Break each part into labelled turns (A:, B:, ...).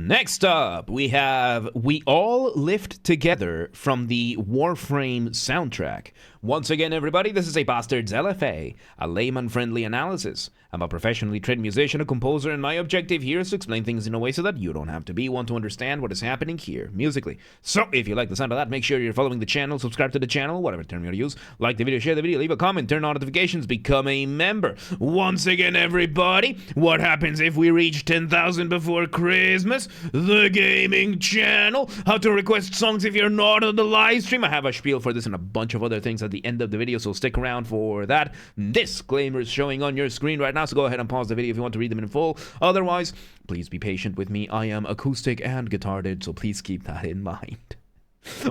A: Next up, we have We All Lift Together from the Warframe soundtrack. Once again, everybody, this is a Basterd's LFA, a layman-friendly analysis. I'm a professionally trained musician, a composer, and my objective here is to explain things in a way so that you don't have to be one to understand what is happening here, musically. So, if you like the sound of that, make sure you're following the channel, subscribe to the channel, whatever term you want to use, like the video, share the video, leave a comment, turn on notifications, become a member. Once again, everybody, what happens if we reach 10,000 before Christmas? The gaming channel, how to request songs if you're not on the live stream. I have a spiel for this and a bunch of other things at the end of the video, so stick around for that. Disclaimers showing on your screen right now, so go ahead and pause the video if you want to read them in full. Otherwise, please be patient with me. I am acoustic and guitared, so please keep that in mind.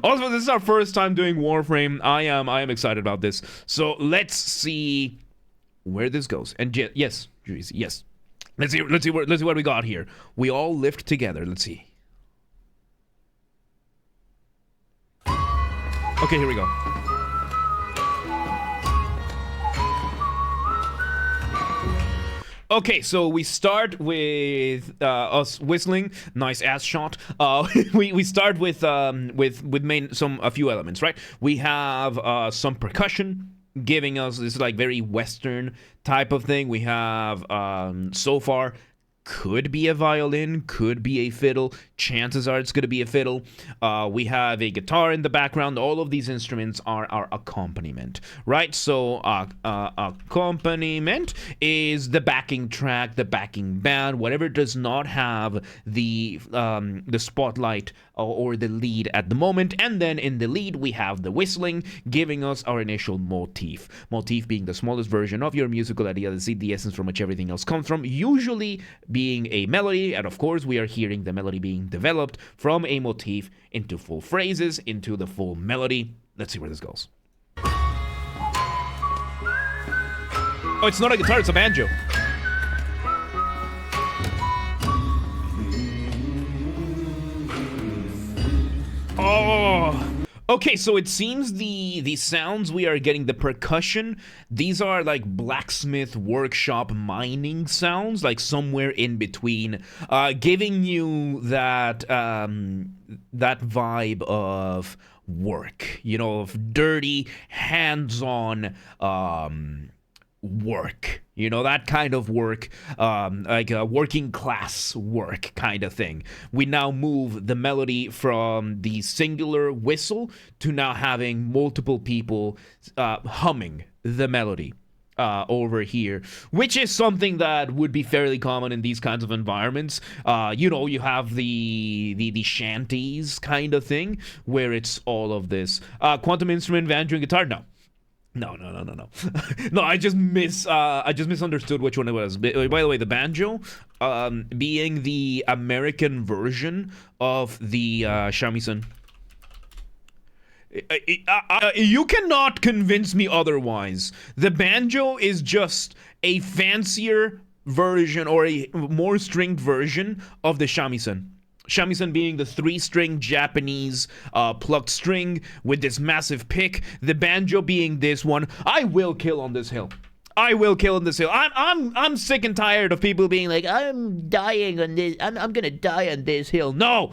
A: Also, this is our first time doing Warframe. I am excited about this. So let's see where this goes. And yes, yes. Let's see what we got here. We all lift together. Let's see. Okay, here we go. Okay, so we start with us whistling. Nice ass shot. We start with a few elements, right? We have some percussion, giving us this like very Western type of thing. We have so far could be a violin, could be a fiddle. Chances are it's going to be a fiddle. We have a guitar in the background. All of these instruments are our accompaniment, right? So accompaniment is the backing track, the backing band, whatever does not have the spotlight or the lead at the moment. And then in the lead, we have the whistling, giving us our initial motif. Motif being the smallest version of your musical idea, the essence from which everything else comes from, usually being a melody. And of course, we are hearing the melody being developed from a motif into full phrases, into the full melody. Let's see where this goes. Oh, it's not a guitar, it's a banjo. Oh, okay, so it seems the sounds we are getting, the percussion, these are like blacksmith workshop mining sounds, like somewhere in between, giving you that that vibe of work, you know, of dirty, hands-on work, you know, that kind of work, like a working class work kind of thing. We now move the melody from the singular whistle to now having multiple people humming the melody over here, which is something that would be fairly common in these kinds of environments. You know, you have the shanties kind of thing where it's all of this. Quantum instrument, banjo, and guitar, no. No. No, I just misunderstood which one it was. By the way, the banjo, being the American version of the shamisen. You cannot convince me otherwise. The banjo is just a fancier version or a more stringed version of the shamisen. Shamisen being the 3-string Japanese plucked string with this massive pick. The banjo being this one. I will kill on this hill. I will kill on this hill. I'm sick and tired of people being like, I'm dying on this. I'm gonna die on this hill. No.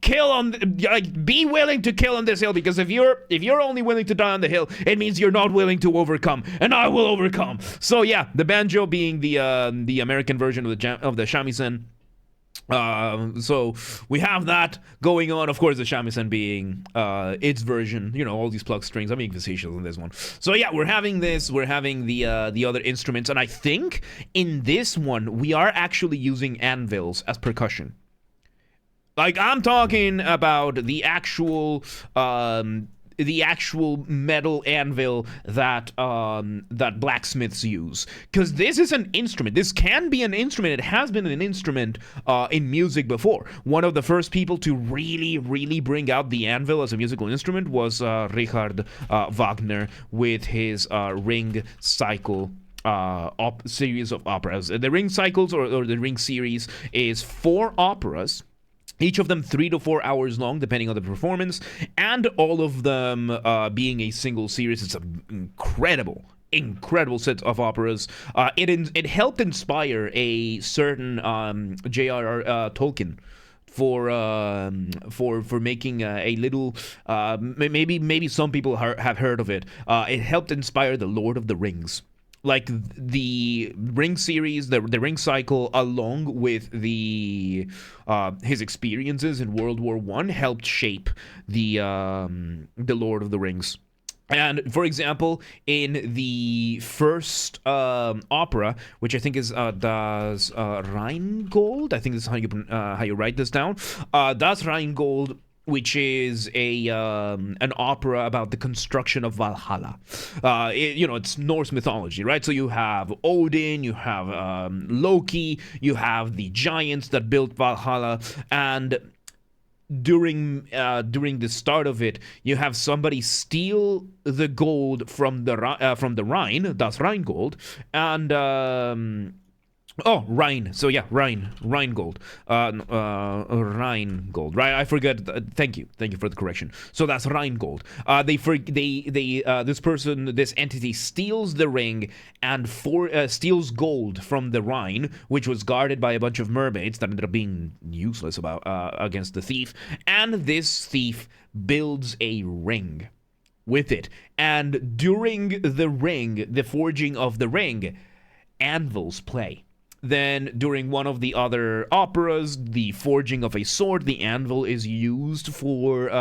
A: Kill on. Like, be willing to kill on this hill, because if you're only willing to die on the hill, it means you're not willing to overcome, and I will overcome. So yeah, the banjo being the American version of the shamisen. So we have that going on. Of course, the shamisen being its version, you know, all these plucked strings. I'm being facetious on this one. So yeah, we're having the other instruments, and I think in this one we are actually using anvils as percussion. Like, I'm talking about the actual metal anvil that that blacksmiths use, because this is an instrument. This can be an instrument. It has been an instrument in music before. One of the first people to really bring out the anvil as a musical instrument was Richard Wagner with his Ring Cycle series of operas. The Ring Cycles or the Ring series is 4 operas, each of them 3 to 4 hours long, depending on the performance, and all of them being a single series. It's an incredible incredible set of operas. It helped inspire a certain J.R.R. Tolkien for making a little maybe some people have heard of it. It helped inspire the Lord of the Rings. Like the Ring series, the Ring cycle, along with the his experiences in World War I, helped shape the Lord of the Rings. And for example, in the first opera, which I think is Das Rheingold, I think this is how you write this down. Das Rheingold, which is an opera about the construction of Valhalla. It's Norse mythology, right? So you have Odin, you have Loki, you have the giants that built Valhalla, and during the start of it, you have somebody steal the gold from the Rhine, das Rheingold, and Rhine. So yeah, Rheingold. Rheingold. Right, I forgot. Thank you for the correction. So that's Rheingold. This entity steals the ring and steals gold from the Rhine, which was guarded by a bunch of mermaids that ended up being useless against the thief. And this thief builds a ring with it. And during the forging of the ring, anvils play. Then, during one of the other operas, the forging of a sword, the anvil is used for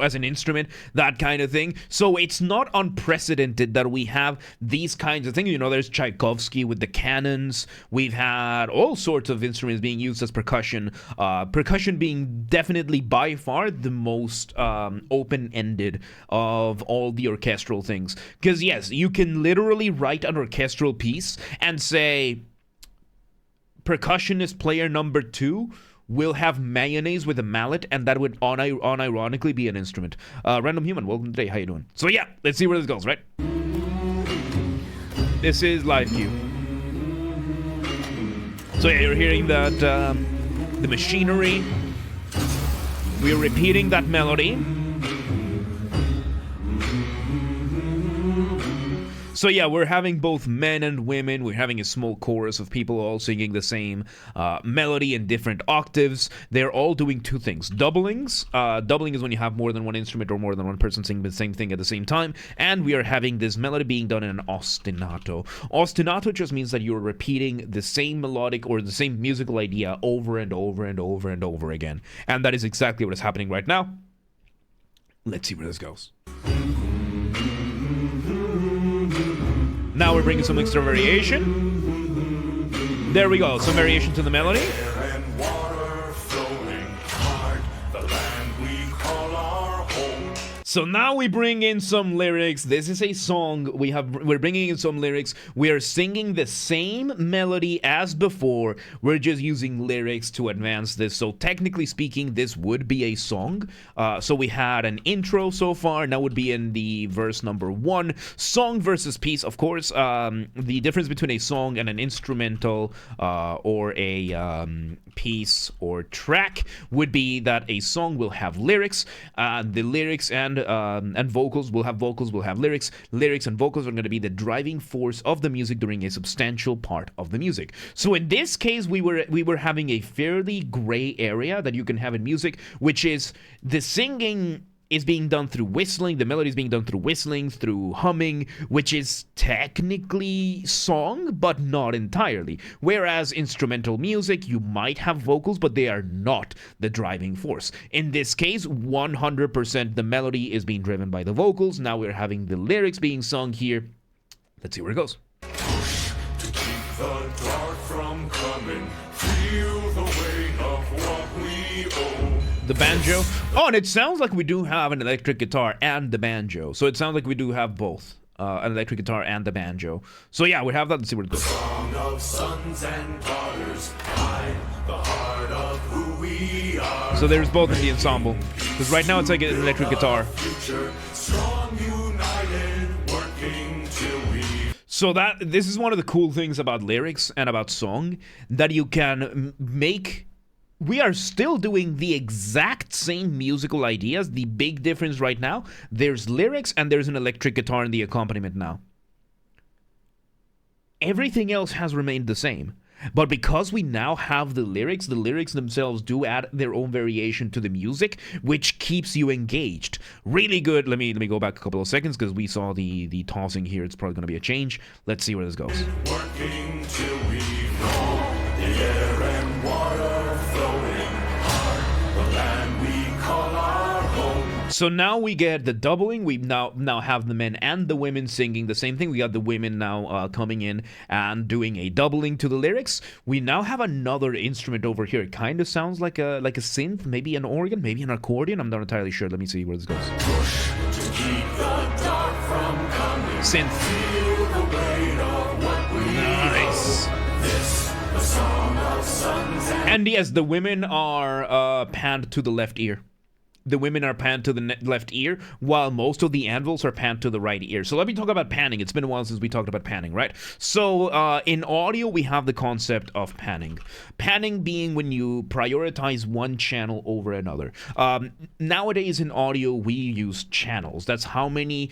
A: as an instrument, that kind of thing. So it's not unprecedented that we have these kinds of things. There's Tchaikovsky with the cannons. We've had all sorts of instruments being used as percussion. Percussion being definitely by far the most open-ended of all the orchestral things. Because yes, you can literally write an orchestral piece and say, percussionist player number 2 will have mayonnaise with a mallet, and that would unironically be an instrument. Random Human, welcome today. How you doing? So yeah, let's see where this goes, right? This is Live Cue. So yeah, you're hearing that the machinery. We're repeating that melody. So yeah, we're having both men and women. We're having a small chorus of people all singing the same melody in different octaves. They're all doing two things. Doublings. Doubling is when you have more than one instrument or more than one person singing the same thing at the same time. And we are having this melody being done in an ostinato. Ostinato just means that you're repeating the same melodic or the same musical idea over and over and over and over again. And that is exactly what is happening right now. Let's see where this goes. Now we're bringing some extra variation. There we go, some variation to the melody. So now we bring in some lyrics. This is a song. We're bringing in some lyrics. We are singing the same melody as before. We're just using lyrics to advance this. So technically speaking, this would be a song. So we had an intro so far. Now would be in the verse number 1. Song versus piece, of course. The difference between a song and an instrumental or a piece or track would be that a song will have lyrics. The lyrics and vocals will have lyrics. Lyrics and vocals are going to be the driving force of the music during a substantial part of the music. So in this case, we were having a fairly gray area that you can have in music, which is the singing is being done through whistling, the melody is being done through whistling, through humming, which is technically song, but not entirely. Whereas instrumental music, you might have vocals, but they are not the driving force. In this case, 100% the melody is being driven by the vocals. Now we're having the lyrics being sung here. Let's see where it goes.
B: Push to keep the dark from coming. Feel the weight of what we owe.
A: The banjo. Oh, and it sounds like we do have an electric guitar and the banjo. So it sounds like we do have both. An electric guitar and the banjo. So yeah, we have that. Let's see where it goes.
B: Song of sons and daughters, hide the heart of who we are.
A: So there's both in the ensemble. Because right now it's like an electric guitar.
B: Future, strong, united, working till we.
A: So this is one of the cool things about lyrics and about song, that you can make we are still doing the exact same musical ideas. The big difference right now, there's lyrics and there's an electric guitar in the accompaniment now. Everything else has remained the same. But because we now have the lyrics themselves do add their own variation to the music, which keeps you engaged. Really good. Let me go back a couple of seconds because we saw the tossing here. It's probably going to be a change. Let's see where this goes.
B: Working till we know the air and water flowing hard, the land we call our home.
A: So now we get the doubling. We now have the men and the women singing the same thing. We got the women now coming in and doing a doubling to the lyrics. We now have another instrument over here. It kind of sounds like a synth, maybe an organ, maybe an accordion. I'm not entirely sure. Let me see where this goes.
B: Push to keep the dark from coming.
A: Synth.
B: Feel the weight of what we
A: Nice.
B: own. This, the song of suns
A: And yes, the women are panned to the left ear. The women are panned to the left ear, while most of the anvils are panned to the right ear. So let me talk about panning. It's been a while since we talked about panning, right? So in audio, we have the concept of panning. Panning being when you prioritize one channel over another. Nowadays in audio, we use channels. That's how many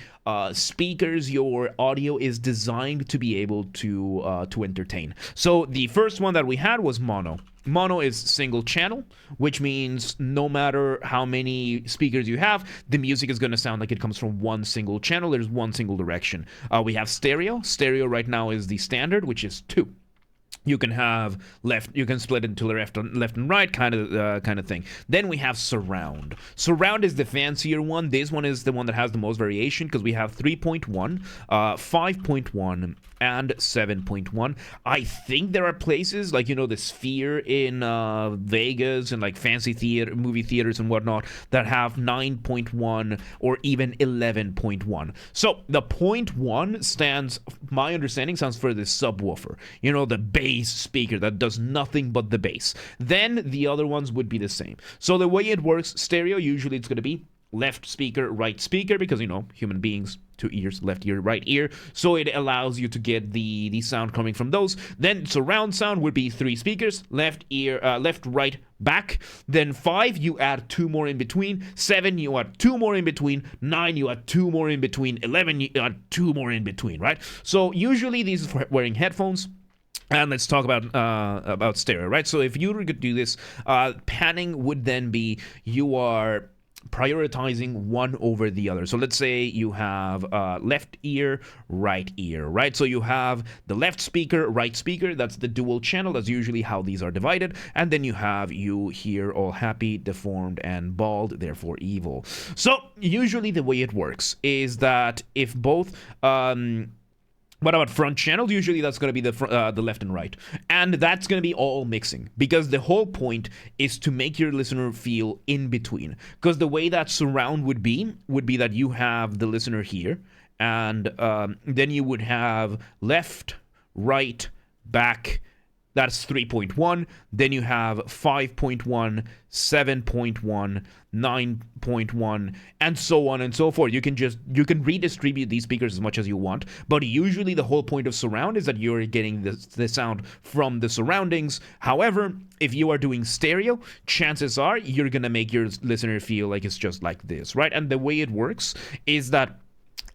A: speakers your audio is designed to be able to entertain. So the first one that we had was mono. Mono is single channel, which means no matter how many speakers you have, the music is going to sound like it comes from one single channel. There's one single direction. We have stereo. Stereo right now is the standard, which is 2. You can have left. You can split into left and right, kind of thing. Then we have surround. Surround is the fancier one. This one is the one that has the most variation because we have 3.1, 5.1, and 7.1. I think there are places like the Sphere in Vegas and like fancy movie theaters and whatnot that have 9.1 or even 11.1. So the 0.1 stands, my understanding, stands for the subwoofer. The bass speaker that does nothing but the bass. Then the other ones would be the same. So the way it works, stereo, usually it's going to be left speaker, right speaker, because human beings, 2 ears, left ear, right ear, so it allows you to get the sound coming from those. Then surround sound would be 3 speakers, left ear, left, right, back. Then 5, you add 2 more in between. 7, you add 2 more in between. 9, you add 2 more in between. 11, you add 2 more in between, right? So usually these are for wearing headphones. And let's talk about stereo, right? So if you were to do this, panning would then be you are prioritizing one over the other. So let's say you have left ear, right ear, right? So you have the left speaker, right speaker. That's the dual channel. That's usually how these are divided. And then you have you here, all happy, deformed, and bald, therefore evil. So usually the way it works is that if both what about front channels? Usually that's going to be the left and right. And that's going to be all mixing because the whole point is to make your listener feel in between. Because the way that surround would be that you have the listener here and then you would have left, right, back. That's 3.1. Then you have 5.1, 7.1, 9.1, and so on and so forth. You can redistribute these speakers as much as you want, but usually the whole point of surround is that you're getting the sound from the surroundings. However, if you are doing stereo, chances are you're gonna make your listener feel like it's just like this, right? And the way it works is that,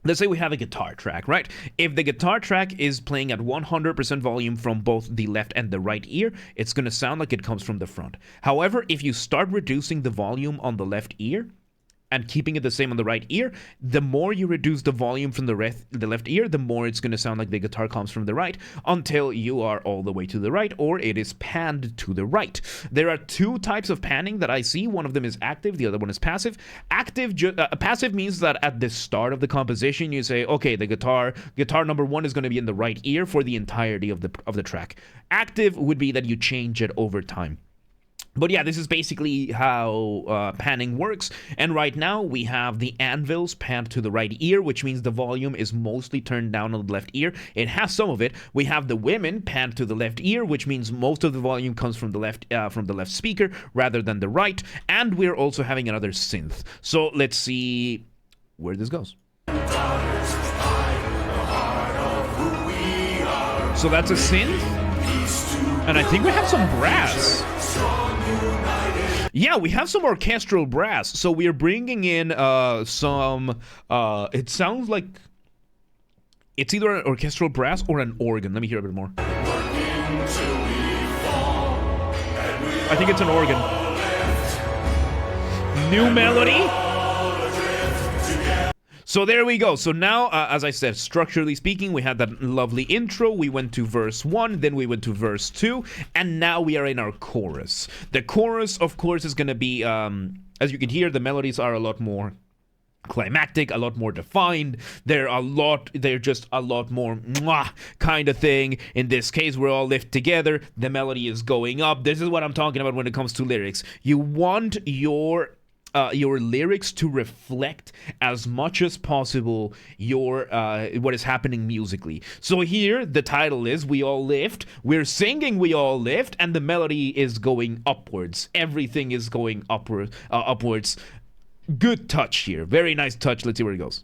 A: let's say we have a guitar track, right? If the guitar track is playing at 100% volume from both the left and the right ear, it's going to sound like it comes from the front. However, if you start reducing the volume on the left ear and keeping it the same on the right ear, the more you reduce the volume from the left ear, the more it's going to sound like the guitar comes from the right until you are all the way to the right or it is panned to the right. There are 2 types of panning that I see. One of them is active, the other one is passive. Passive means that at the start of the composition, you say, okay, the guitar number 1 is going to be in the right ear for the entirety of the track. Active would be that you change it over time. But yeah, this is basically how panning works. And right now we have the anvils panned to the right ear, which means the volume is mostly turned down on the left ear. It has some of it. We have the women panned to the left ear, which means most of the volume comes from the left speaker rather than the right. And we're also having another synth. So let's see where this goes. So that's a synth. And I think we have some brass. Yeah, we have some orchestral brass. So we are bringing in some. It sounds like it's either an orchestral brass or an organ. Let me hear a bit more. I think it's an organ. New melody. So there we go. So now, as I said, structurally speaking, we had that lovely intro. We went to verse 1, then we went to verse 2, and now we are in our chorus. The chorus, of course, is going to be, as you can hear, the melodies are a lot more climactic, a lot more defined. They're just a lot more mwah kind of thing. In this case, we're all lift together. The melody is going up. This is what I'm talking about when it comes to lyrics. You want your lyrics to reflect as much as possible your what is happening musically. So here the title is We All Lift. We're singing We All Lift, and the melody is going upwards. Everything is going upwards. Good touch here. Very nice touch. Let's see where it goes.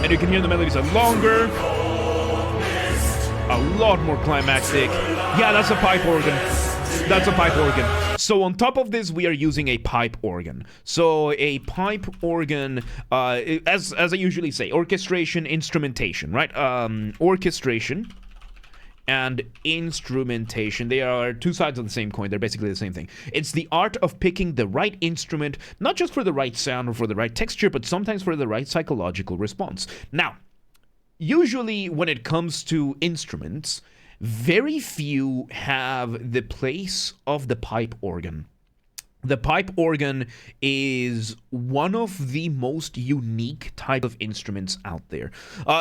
A: And you can hear the melodies are longer. A lot more climactic. Yeah, that's a pipe organ. That's a pipe organ. So on top of this, we are using a pipe organ. So a pipe organ, as I usually say, orchestration, instrumentation, right? Orchestration and instrumentation, they are two sides of the same coin. They're basically the same thing. It's the art of picking the right instrument, not just for the right sound or for the right texture, but sometimes for the right psychological response. Now, usually when it comes to instruments, very few have the place of the pipe organ. The pipe organ is one of the most unique type of instruments out there.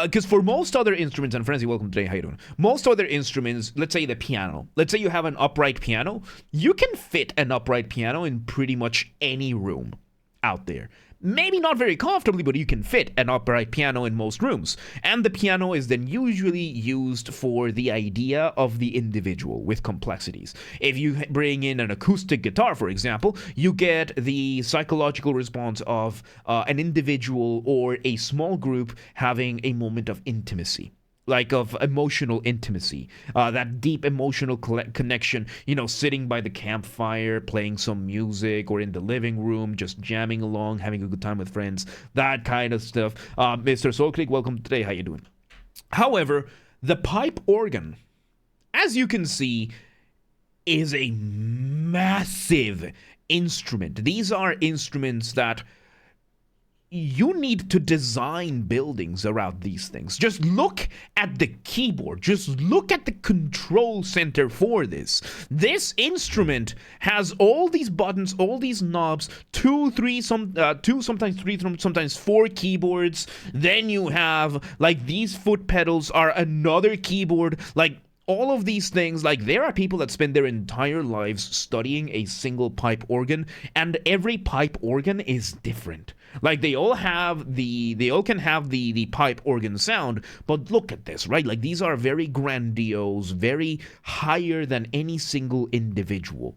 A: Because for most other instruments, and Frenzy, welcome today, how you doing? Most other instruments, let's say the piano. Let's say you have an upright piano. You can fit an upright piano in pretty much any room out there. Maybe not very comfortably, but you can fit an upright piano in most rooms. And the piano is then usually used for the idea of the individual with complexities. If you bring in an acoustic guitar, for example, you get the psychological response of an individual or a small group having a moment of intimacy. Like of emotional intimacy, that deep emotional connection, sitting by the campfire, playing some music, or in the living room, just jamming along, having a good time with friends, that kind of stuff. Mr. Soulclick, welcome today, how you doing? However, the pipe organ, as you can see, is a massive instrument. These are instruments that you need to design buildings around these things. Just look at the keyboard. Just look at the control center for this. This instrument has all these buttons, all these knobs, two, sometimes three, sometimes four keyboards. Then you have, like, these foot pedals are another keyboard. Like, all of these things, like, there are people that spend their entire lives studying a single pipe organ, and every pipe organ is different. Like, they all can have the pipe organ sound, but look at this, right? Like, these are very grandiose, very higher than any single individual.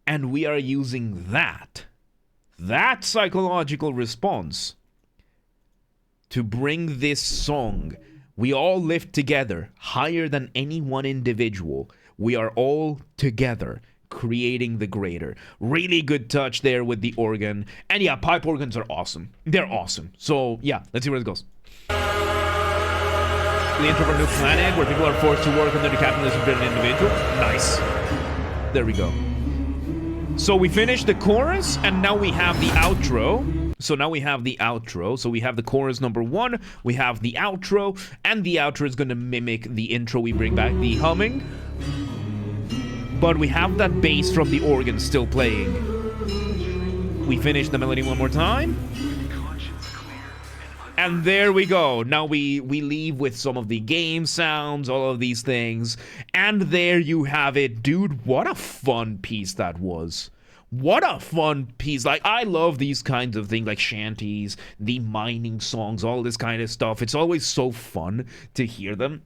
A: And we are using that psychological response to bring this song, We All Lift Together, higher than any one individual. We are all together, creating the greater. Really good touch there with the organ. And yeah, pipe organs are awesome. They're awesome. So yeah, let's see where it goes. The intro of a new planet where people are forced to work under the capitalism of an individual. Nice. There we go. So we finished the chorus, and now we have the outro. So now we have the outro. So we have the chorus number 1, we have the outro, and the outro is going to mimic the intro. We bring back the humming, but we have that bass from the organ still playing. We finish the melody one more time. And there we go. Now we leave with some of the game sounds, all of these things. And there you have it. Dude, what a fun piece that was. What a fun piece. Like, I love these kinds of things, like shanties, the mining songs, all this kind of stuff. It's always so fun to hear them.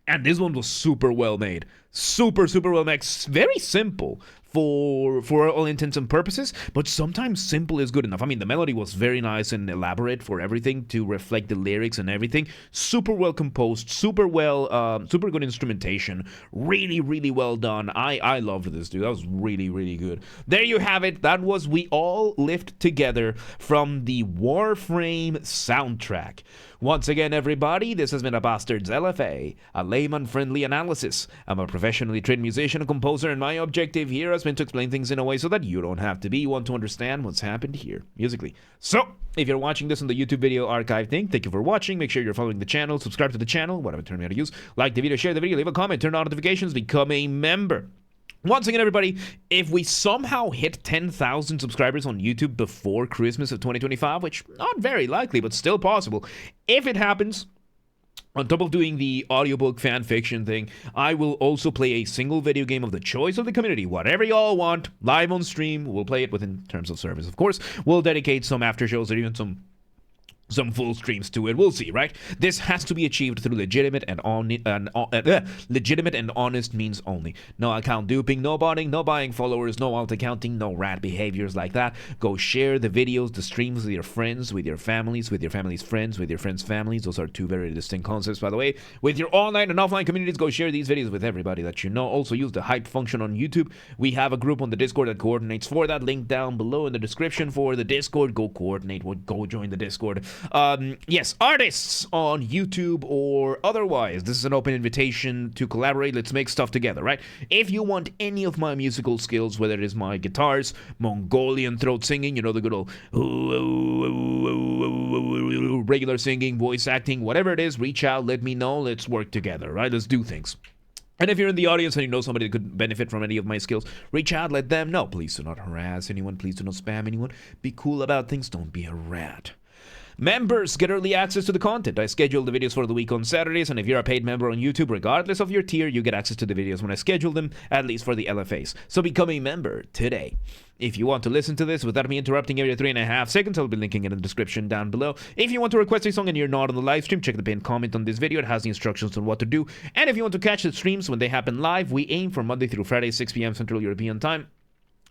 A: And this one was super well made. Super well made. Very simple. for all intents and purposes, but sometimes simple is good enough. I mean, the melody was very nice and elaborate for everything to reflect the lyrics and everything. Super well composed, super good instrumentation, really well done. I loved this, dude. That was really good. There you have it. That was We All Lived Together from the Warframe soundtrack. Once again, everybody, this has been a Basterd's LFA, a layman-friendly analysis. I'm a professionally trained musician and composer, and my objective here has been to explain things in a way so that you don't have to be one to understand what's happened here, musically. So, if you're watching this on the YouTube video archive thing, thank you for watching. Make sure you're following the channel, subscribe to the channel, whatever term you want to use. Like the video, share the video, leave a comment, turn on notifications, become a member. Once again, everybody, if we somehow hit 10,000 subscribers on YouTube before Christmas of 2025, which not very likely, but still possible, if it happens, on top of doing the audiobook fan fiction thing, I will also play a single video game of the choice of the community. Whatever y'all want, live on stream, we'll play it within terms of service. Of course, we'll dedicate some after shows or even some full streams to it. We'll see, right? This has to be achieved through legitimate and honest means only. No account duping, no botting, no buying followers, no alt accounting, no rat behaviors like that. Go share the videos, the streams with your friends, with your families, with your family's friends, with your friends' families. Those are two very distinct concepts, by the way. With your online and offline communities, go share these videos with everybody that you know. Also use the hype function on YouTube. We have a group on the Discord that coordinates for that. Link down below in the description for the Discord. Go coordinate, go join the Discord. Yes, artists on YouTube or otherwise, this is an open invitation to collaborate. Let's make stuff together, right? If you want any of my musical skills, whether it is my guitars, Mongolian throat singing, you know, the good old regular singing, voice acting, whatever it is, reach out, let me know, let's work together, right? Let's do things. And if you're in the audience and you know somebody that could benefit from any of my skills, reach out, let them know. Please do not harass anyone. Please do not spam anyone. Be cool about things. Don't be a rat. Members get early access to the content. I schedule the videos for the week on Saturdays, and if you're a paid member on YouTube, regardless of your tier, you get access to the videos when I schedule them, at least for the LFAs. So become a member today. If you want to listen to this without me interrupting every 3.5 seconds, I'll be linking it in the description down below. If you want to request a song and you're not on the live stream, check the pinned comment on this video. It has the instructions on what to do. And if you want to catch the streams when they happen live, we aim for Monday through Friday, 6 p.m. Central European Time.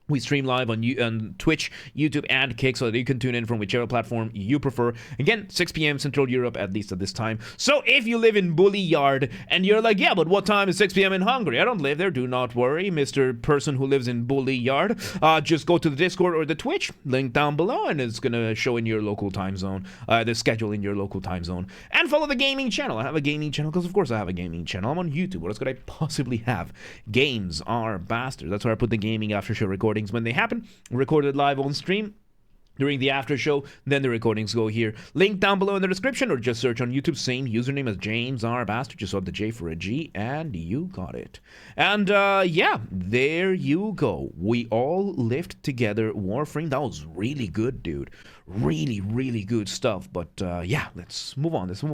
A: We stream live on Twitch, YouTube, and Kick, so that you can tune in from whichever platform you prefer. Again, 6 p.m. Central Europe, at least at this time. So if you live in Bully Yard, and you're like, yeah, but what time is 6 p.m. in Hungary? I don't live there. Do not worry, Mr. Person who lives in Bully Yard. Just go to the Discord or the Twitch, link down below, and it's going to show in your local time zone, the schedule in your local time zone. And follow the gaming channel. I have a gaming channel, because of course I have a gaming channel. I'm on YouTube. What else could I possibly have? Games are bastards. That's where I put the gaming after show recordings when they happen, recorded live on stream during the after show, then the recordings go here. Link down below in the description, or just search on YouTube, same username as James R. Basterd, just swap the J for a G, and you got it. And yeah, there you go. We All Lived Together, Warframe. That was really good, dude. Really good stuff. But yeah, let's move on.